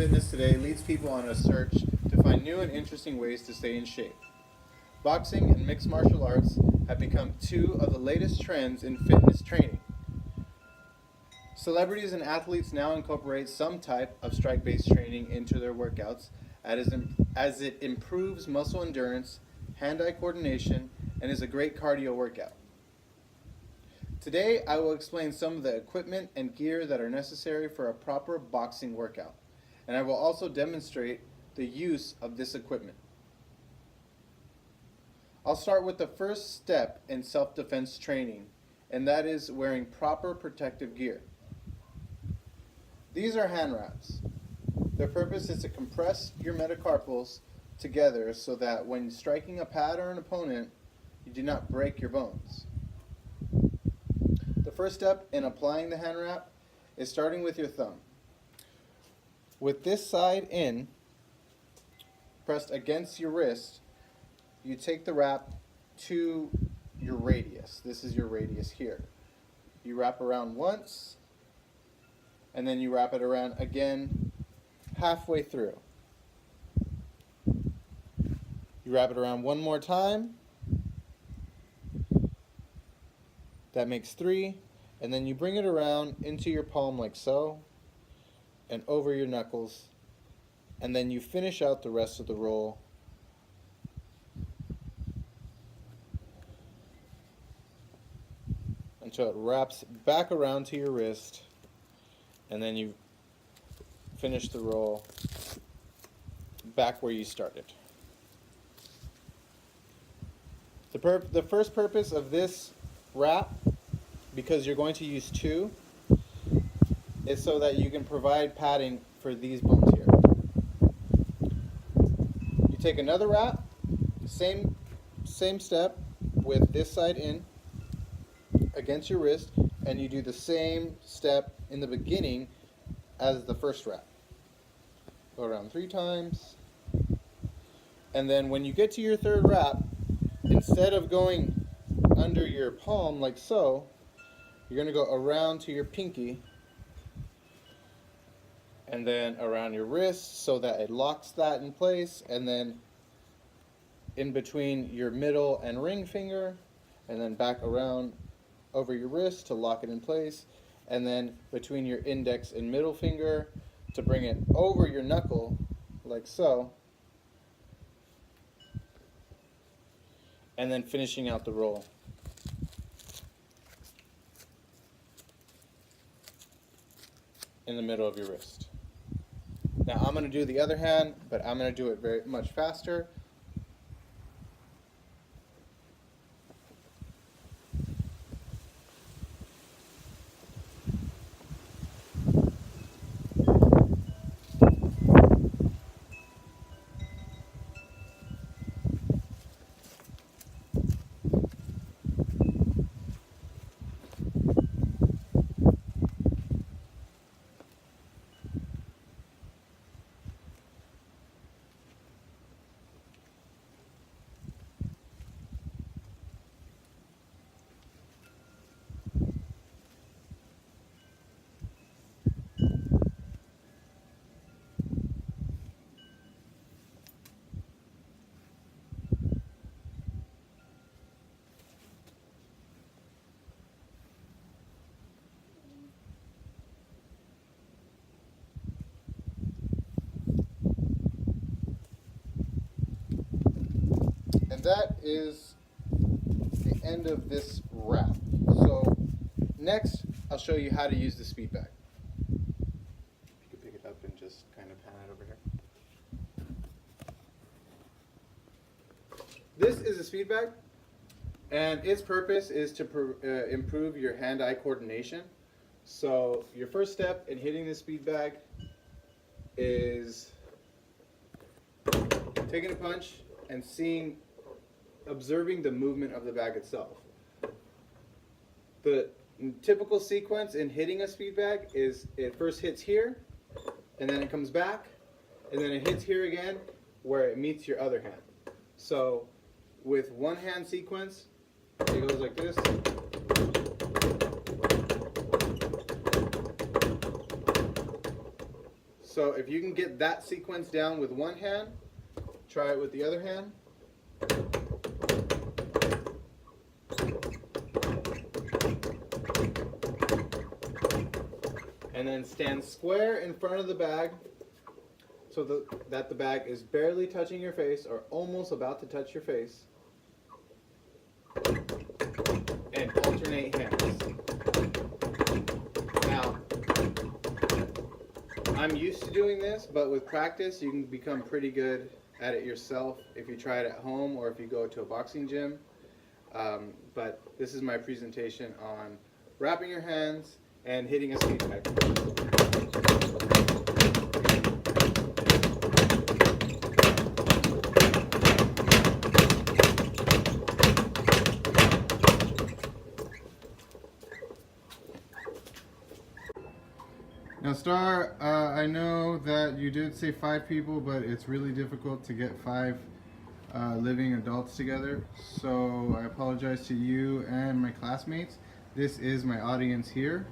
fitness today leads people on a search to find new and interesting ways to stay in shape. Boxing and mixed martial arts have become two of the latest trends in fitness training. Celebrities and athletes now incorporate some type of strike-based training into their workouts as it improves muscle endurance, hand-eye coordination, and is a great cardio workout. Today, I will explain some of the equipment and gear that are necessary for a proper boxing workout, and I will also demonstrate the use of this equipment. I'll start with the first step in self-defense training, and that is wearing proper protective gear. These are hand wraps. Their purpose is to compress your metacarpals together so that when striking a pad or an opponent, you do not break your bones. The first step in applying the hand wrap is starting with your thumb. With this side in, pressed against your wrist, you take the wrap to your radius. This is your radius here. You wrap around once, and then you wrap it around again halfway through. You wrap it around one more time. That makes 3. And then you bring it around into your palm like so, and over your knuckles. And then you finish out the rest of the roll until it wraps back around to your wrist. And then you finish the roll back where you started. The first purpose of this wrap, because you're going to use 2, is so that you can provide padding for these bones here. You take another wrap, same step with this side in against your wrist, and you do the same step in the beginning as the first wrap. Go around 3 times, and then when you get to your third wrap, instead of going under your palm like so, you're going to go around to your pinky and then around your wrist so that it locks that in place, and then in between your middle and ring finger, and then back around over your wrist to lock it in place, and then between your index and middle finger to bring it over your knuckle like so, and then finishing out the roll. In the middle of your wrist. Now I'm going to do the other hand, but I'm going to do it very much faster. And that is the end of this wrap. So next, I'll show you how to use the speed bag. If you could pick it up and just kind of pan it over here. This is a speed bag, and its purpose is to improve your hand-eye coordination. So your first step in hitting the speed bag is taking a punch and observing the movement of the bag itself. The typical sequence in hitting a speed bag is it first hits here, and then it comes back, and then it hits here again where it meets your other hand. So with one hand sequence, it goes like this. So if you can get that sequence down with one hand, try it with the other hand. And then stand square in front of the bag so that the bag is barely touching your face or almost about to touch your face. And alternate hands. Now, I'm used to doing this, but with practice you can become pretty good at it yourself if you try it at home or if you go to a boxing gym. But this is my presentation on wrapping your hands and hitting a speed bag. Now, Star, I know that you did say 5 people, but it's really difficult to get 5 living adults together. So I apologize to you and my classmates. This is my audience here.